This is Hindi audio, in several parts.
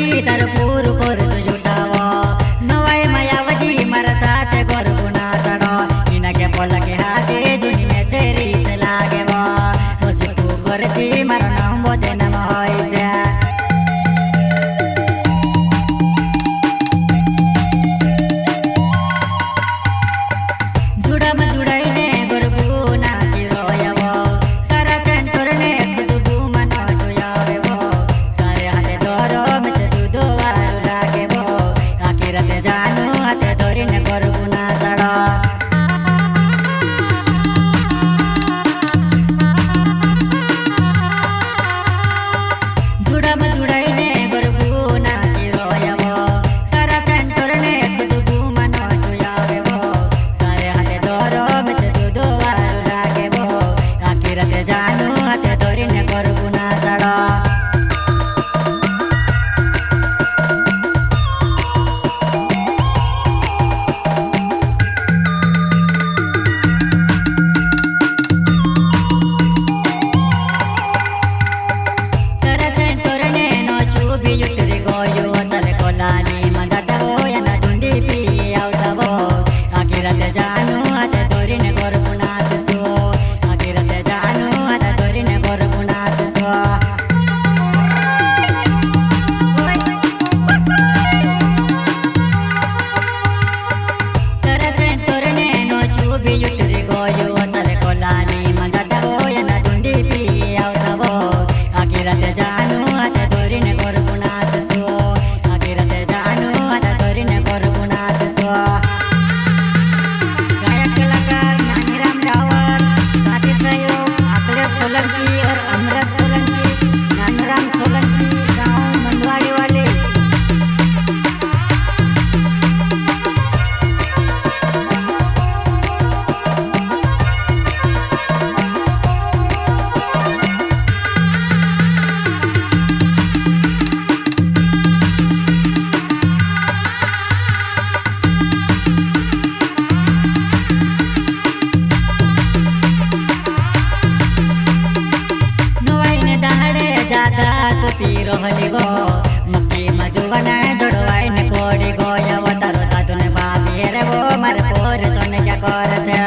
वजी तर पूर कोर जुटावो नवाई माया वजी मारा साथ गोर गुना चढ़ो इनके बोल के हाथे जुनी में चेरी चलागे वो रोज तू कर छी मारा नाम बोदे नाम होई जा जुड़ा में जुड़ाई ने गोर गुना चिरो यावो तारा चंटोर ने खुद मनो जोयावे वो तारे हाथे दोरो में दूधो वार लागे वो आखिरते जानू हाथे दोरी ने गोर गुना चढ़ो जुड़ा में जुड़ाई ने गोर गुना चिरो यावो तारा चंटोर ने खुद मनो जोयावे वो तारे हाथे दोरो में दूधो वार लागे वो आखिरते जानू हाथे दोरी ने गोर गुना चढ़ो लानी मजा वो या ना धुंडी पी आवता वो आखिरते जानू हाथे दोरी ने गोर गुना चो आखिरते जानू हाथे दोरी ने गोर गुना चो तेरे से तोरने नो चुबी युतरी गोयो चले कोलानी मजा वो या ना धुंडी पी आवता वो आखिरते जानू हाथे दोरी ने गोर गुना चो गायक कलाकार नानीराम रावल साथी सहयोग अखिलेश सोलंकी और अमृत सोलंकी नानीराम सोलंकी गांव मंदवाड़ी वाले तो पी रहली गो मक्की मजुवना जोड़वाई ने कोड़ी गोया वो तारो दादू ने बाबी रे वो मारे पोर सोने क्या कर छे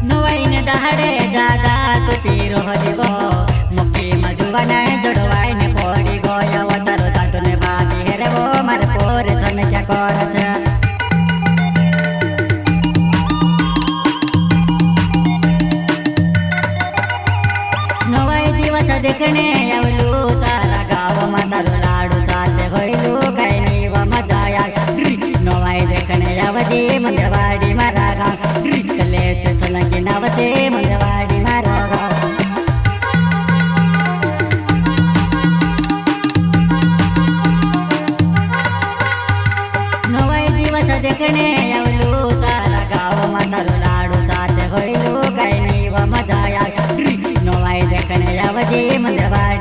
नवाई ने दहाड़े ज्यादा तो पी रहली गो मक्की मजुवना जोड़वाई ने कोड़ी गोया वो तारो दादू ने बाबी रे वो मारे पोर सोने क्या कर छे देखने आवलू तारा गाव में तारो लाडू चालते होइलू कई नहीं व मजा आया नवाई देखने आवजी मंदवाड़ी मारा गाँव कलेच सोलंकी नावचे मंदवाड़ी मारा गाँव नवाई दिवस देखने आवलू तारा गाव में तारो लाडू चालते होइलू कई नहीं व मजा आया नवाई देखने आवजी मंदवाड़ी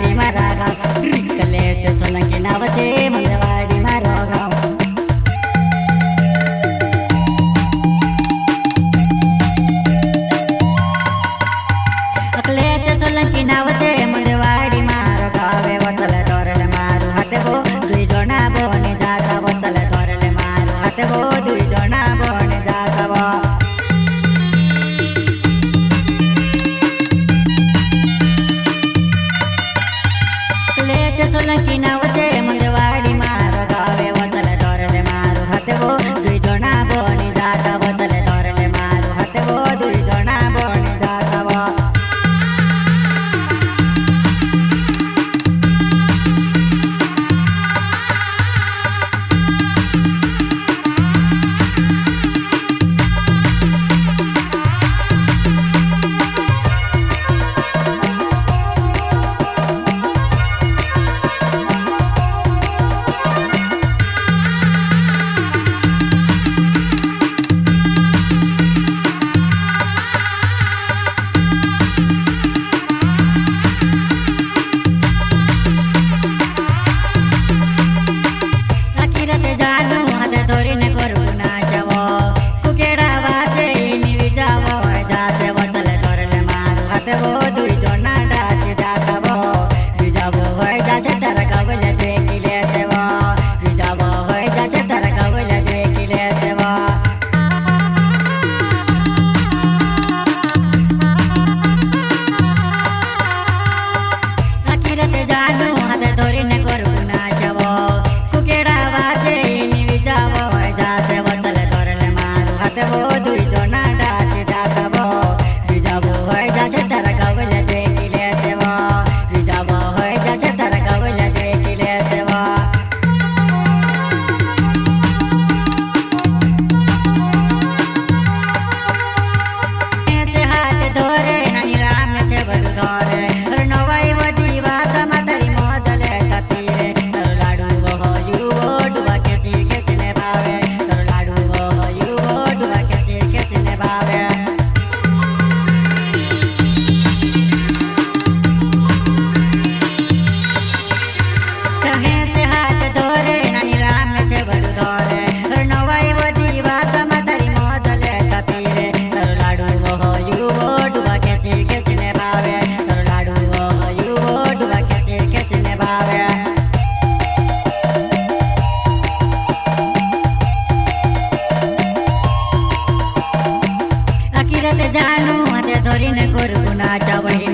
હાથે જાનું હાથે ધોરીને ગોરગું નાચાવહે